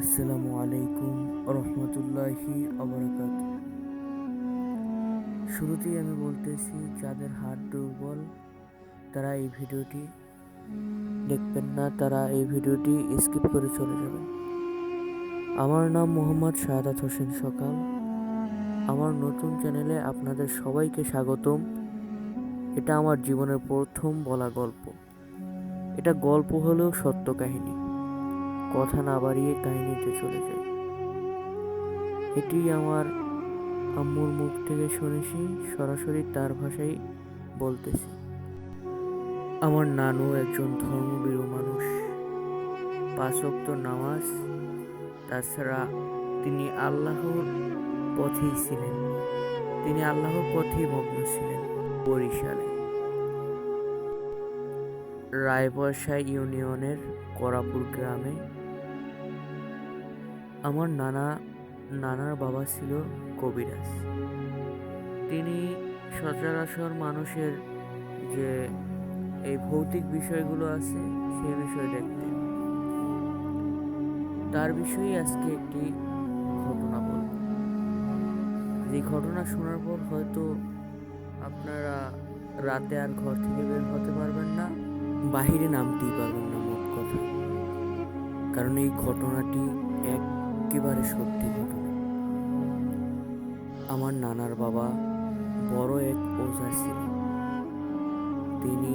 আসসালামু আলাইকুম রহমতুল্লাহি অবরাকাত। শুরুতেই আমি বলতেছি, যাদের হাত দুর্বল তারা এই ভিডিওটি দেখবেন না, তারা এই ভিডিওটি স্কিপ করে চলে যাবেন। আমার নাম মোহাম্মদ শাহাদাত হোসেন সকাল। আমার নতুন চ্যানেলে আপনাদের সবাইকে স্বাগতম। এটা আমার জীবনের প্রথম বলা গল্প। এটা গল্প হলেও সত্য কাহিনী। কথা না বাড়িয়ে কাহিনীতে চলে যাই। এটি আমার আম্মুর মুখ থেকে শুনেছি, সরাসরি তার ভাষায় বলতেছি। আমার নানু একজন ধর্মভীরু মানুষ। ৫ ওয়াক্ত নামাজ, তাছাড়া তিনি আল্লাহর পথেই ছিলেন। তিনি আল্লাহর পথেই মগ্ন ছিলেন। বরিশালে রায়বর্ষা ইউনিয়নের করাপুর গ্রামে আমার নানার বাবা ছিল কবিরাজ। তিনি সচরাচর মানুষের যে এই ভৌতিক বিষয়গুলো আছে সেই বিষয় দেখতেন। তার বিষয়ে আজকে একটি ঘটনা বলব। যে ঘটনা শোনার পর হয়তো আপনারা রাতে আর ঘর থেকে বের হতে পারবেন না, বাহিরে নামতেই পারবেন না, মোট কথা। কারণ এই ঘটনাটি একেবারে সত্যি ঘটনা। আমার নানার বাবা বড় এক ওঝা ছিলেন। তিনি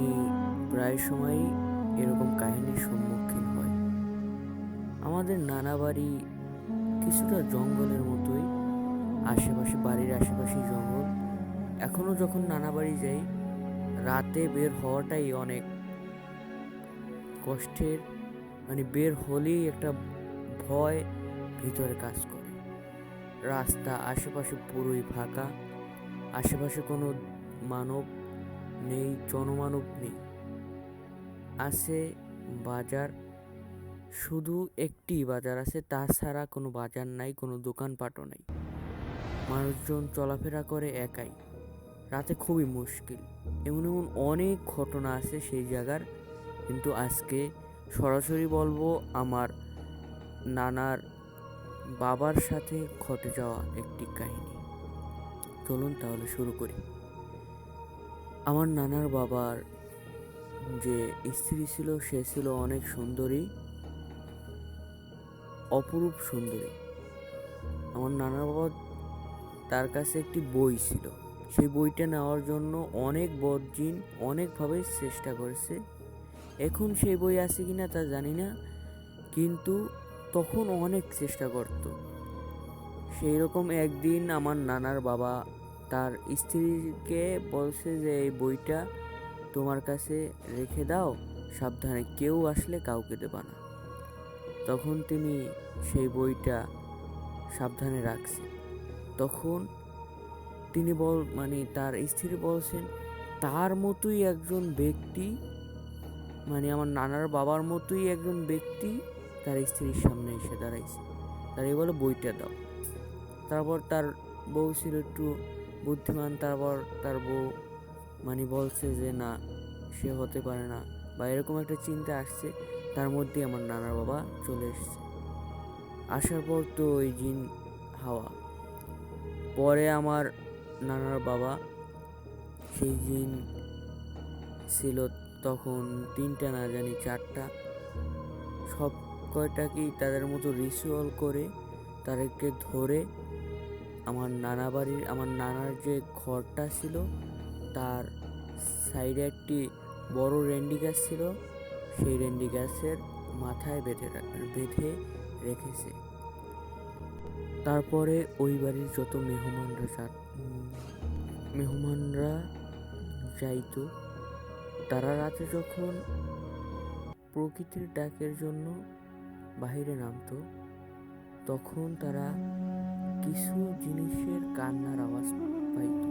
প্রায় সময়ই এরকম কাহিনীর সম্মুখীন হয়। আমাদের নানা বাড়ি কিছুটা জঙ্গলের মতোই, বাড়ির আশেপাশে জঙ্গল। এখনো যখন নানা বাড়ি যাই, রাতে বের হওয়াটাই অনেক কষ্টের। বের হলেই একটা ভয় ভিতরে কাজ করে। রাস্তা আশেপাশে পুরোই ফাঁকা, আশেপাশে কোনো মানব নেই, জনমানব নেই। আছে বাজার, শুধু একটি বাজার আছে, তাছাড়া কোনো বাজার নাই, কোনো দোকানপাটও নাই। মানুষজন চলাফেরা করে একাই। রাতে খুবই মুশকিল। এমন এমন অনেক ঘটনা আছে সেই জায়গার, কিন্তু আজকে সরাসরি বলবো আমার নানার বাবার সাথে ঘটে যাওয়া একটি কাহিনী। চলুন তাহলে শুরু করি। আমার নানার বাবার যে স্ত্রী ছিল, সে ছিল অনেক সুন্দরী, অপরূপ সুন্দরী। আমার নানার বাবা, তার কাছে একটি বই ছিল। সেই বইটা নেওয়ার জন্য অনেক বদজিন অনেকভাবে চেষ্টা করেছে। এখন সেই বই আছে কিনা তা জানি না, কিন্তু তখন অনেক চেষ্টা করত। সেই রকম একদিন আমার নানার বাবা তার স্ত্রীকে বলছে যে এই বইটা তোমার কাছে রেখে দাও, সাবধানে, কেউ আসলে কাউকে দেবা না। তখন তিনি সেই বইটা সাবধানে রাখছে। তখন তিনি তার স্ত্রী বলছেন, তার মতোই একজন ব্যক্তি, আমার নানার বাবার মতোই একজন ব্যক্তি তার স্ত্রীর সামনে এসে দাঁড়াইছে। তারই বলে বইটা দাও। তারপর তার বউ ছিল একটু বুদ্ধিমান। তারপর তার বউ বলছে যে না, সে হতে পারে না, বা এরকম একটা চিন্তা আসছে। তার মধ্যে আমার নানার বাবা চলে এসছে। আসার পর তো ওই জিন হাওয়া। পরে আমার নানার বাবা, সেই জিন ছিল তখন 3টা না জানি 4টা, সব কয়টাকেই তাদের মতো রিচুয়াল করে তাদেরকে ধরে আমার নানার যে ঘরটা ছিল তার সাইডে একটি বড় রেন্ডি গাছ ছিল, সেই রেন্ডি গাছের মাথায় বেঁধে রেখেছে। তারপরে ওই বাড়ির যত মেহমানরা যাইতো, তারা রাতে যখন প্রকৃতির ডাকের জন্য বাহিরে নামতো, তখন তারা কিছু জিনিসের কান্নার আওয়াজ পাইতো।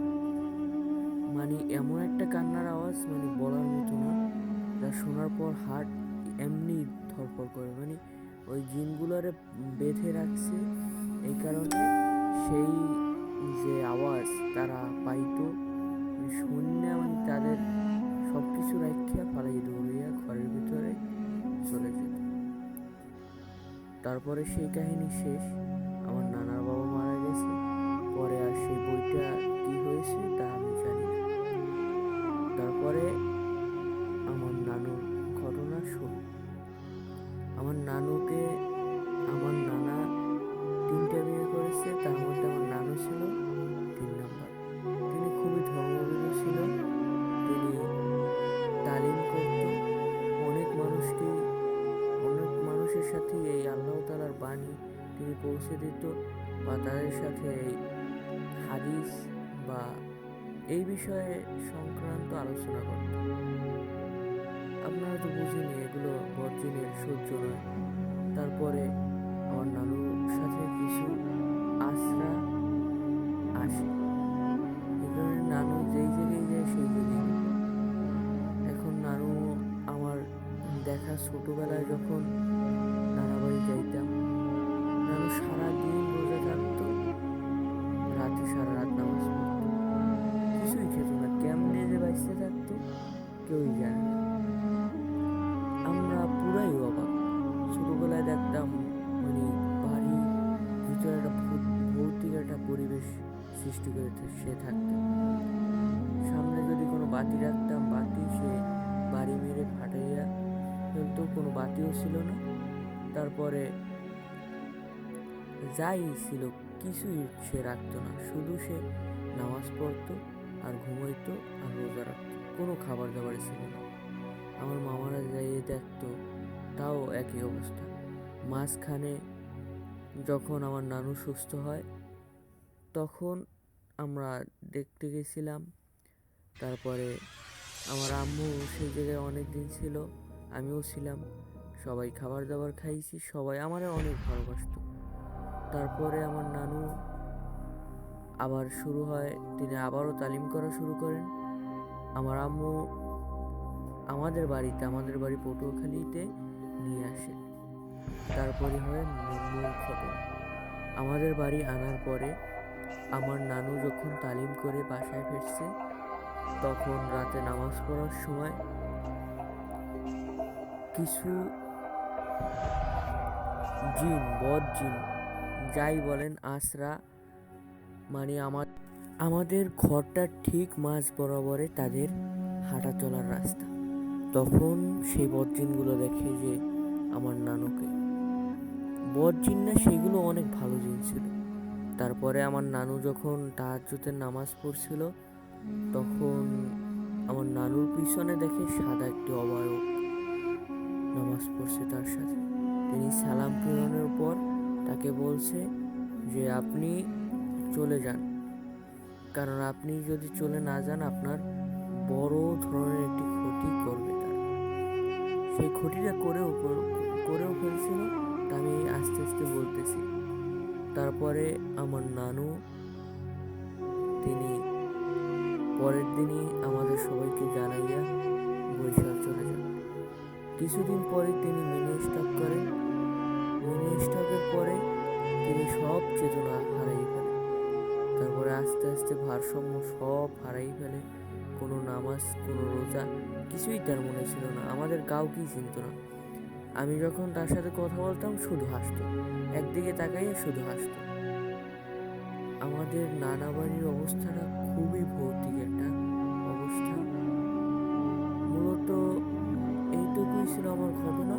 এমন একটা কান্নার আওয়াজ, বলার মতো না, যা শোনার পর হার্ট এমনি ধরপড় করে। ওই জিনগুলোরে বেঁধে রাখছে, এই কারণে সেই যে আওয়াজ তারা পাইতো, শূন্য তাদের সব কিছু রাখিয়া পালাই দৌড়িয়া ঘরের ভিতরে চলে যেত। তারপরে সেই কাহিনী শেষ। আমার নানার বাবা মারা গেছে। পরে আর সেই বইটা কি হয়েছে তা আমি জানি না। তারপরে আমার নানুর ঘটনা শুরু। আমার নানুকে আমার নানা 3টে বিয়ে করেছে, তার মধ্যে আমার নানু ছিল 3 নম্বর। তিনি খুবই ধর্মভীরু ছিল। তিনি তালিম করত অনেক মানুষকে, অনেক মানুষের সাথে এই আল্লাহ তাআলার বাণী তিনি পৌঁছে দিত, বা তাদের সাথে এই হাদিস বা এই বিষয়ে সংক্রান্ত আলোচনা করত। আপনারা তো বুঝেনি এগুলো বদজিনের সহ্য নয়। তারপরে আমার নানুর সাথে কিছু আশরা আসে, এই কারণে নানু যেই জায়গায় যায় সেই জায়গায়। এখন নানু আমার দেখা ছোটবেলায় যখন নানা বাড়ি যাইতাম, নানু সারাদিন রোজা থাকতো, রাতে সারা রাত নামাজ পড়তো, কিছুই খেত না। কেমনে যে বাইসে থাকতো কেউই জানে না। আমরা পুরাই অবাক। ছোটবেলায় দেখতাম মানে বাড়ির ভিতরে একটা ভৌতিক একটা পরিবেশ সৃষ্টি করে সে থাকতো। সামনে যদি কোনো বাতি রাখতাম, বাতি সে বাড়ি মেরে ফাটাইয়া ফেলতো, কোনো বাতিও ছিল না। তারপরে যাই ছিল কিছুই সে রাখতো না, শুধু সে নামাজ পড়তো আর ঘুমাইতো আর রোজা রাখতো, কোনো খাবার দাবার ছিল না। আমার মামারা যাইয়ে দেখতো, তাও একই অবস্থা। মাঝখানে যখন আমার নানু সুস্থ হয় তখন আমরা দেখতে গেছিলাম। তারপরে আমার আম্মু সেই জায়গায় অনেক দিন ছিল, আমিও ছিলাম। সবাই খাবার দাবার খাইছি, সবাই আমারে অনেক ভালোবাসতো। তারপরে আমার নানু আবার শুরু হয়, তিনি আবারও তালিম করা শুরু করেন। আমার আম্মু আমাদের বাড়ি পটুয়াখালীতে নিয়ে আসে। তারপরে হয় মূল ঘটনা। আমাদের বাড়ি আনার পরে আমার নানু যখন তালিম করে বাসায় ফিরছে, তখন রাতে নামাজ পড়ার সময় কিছু জিন, বদ জিন, যাই বলেন, আশরা, মানে আমাদের ঘরটার ঠিক মাঝ বরাবরে তাদের হাঁটা চলার রাস্তা। তখন সেই বদজিনগুলো দেখে যে আমার নানুকে। বদজিন না, সেগুলো অনেক ভালো জিন ছিল। তারপরে আমার নানু যখন তাহাজ্জুদের নামাজ পড়ছিল, তখন আমার নানুর পিছনে দেখে সাদা একটি অবয়ব নামাজ পড়ছে তার সাথে। তিনি সালাম ফিরানোর পর তাকে বলছে যে আপনি চলে যান, কারণ আপনি যদি চলে না যান আপনার বড় ধরনের একটি ক্ষতি করবে তারা। সেই ক্ষতিটা করেও ফেলছিল, তা আমি আস্তে আস্তে বলতেছি। তারপরে আমার নানু তিনি পরের দিনই আমাদের সবাইকে জানাইয়া বরিশাল চলে যান। কিছুদিন পরে তিনি মিনি স্ট্রোক করেন। মিনি স্ট্রোকের পরে তিনি সব চেতনা হারিয়ে ফেলেন। তারপরে আস্তে আস্তে ভারসাম্য সব হারাই ফেলে। কোনো নামাজ, কোনো রোজা কিছুই তার মনে ছিল না। আমাদের কাউকেই চিনত না। আমি যখন তার সাথে কথা বলতাম শুধু হাসতো, একদিকে তাকাইয়া শুধু হাসতো। আমাদের নানা বাড়ির অবস্থাটা খুবই ভৌতিক একটা অবস্থা। মূলত এইটুকুই ছিল আমার ঘটনা।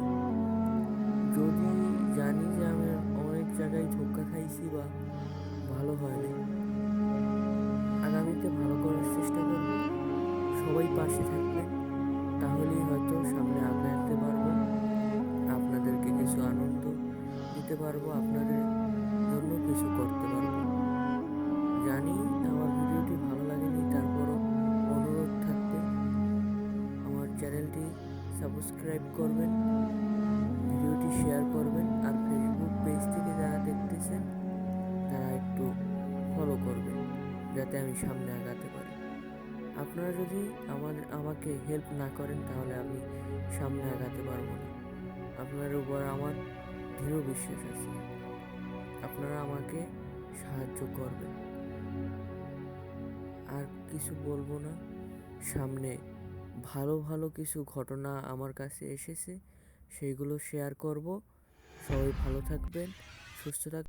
যদি জানি যে আমি অনেক জায়গায় ধোঁকা খাইছি বা ভালো হয়নি, আগামীতে ভালো করার চেষ্টা করব। সবাই পাশে থাকবেন, তাহলেই হয়তো সামনে আগাতে পারবো, আপনাদেরকে কিছু আনন্দ দিতে পারবো, আপনাদের জন্য কিছু করতে পারবো। জানি আমার ভিডিওটি ভালো লাগেনি, তারপরও অনুরোধ থাকবে আমার চ্যানেলটি সাবস্ক্রাইব করবেন, ভিডিওটি শেয়ার করবেন, আর ফেসবুক পেজ থেকে যারা দেখতেছেন তারা একটু ফলো করবেন, যাতে আমি সামনে আগাতে পারি। আপনারা যদি আমাকে হেল্প না করেন তাহলে আমি সামনে আগাতে পারবো না। আপনাদের উপর আমার দৃঢ় বিশ্বাস আছে, আপনারা আমাকে সাহায্য করবেন। আর কিছু বলবো না। সামনে ভালো ভালো কিছু ঘটনা আমার কাছে এসেছে, সেইগুলো শেয়ার করব। সবাই ভালো থাকবেন, সুস্থ থাকবেন।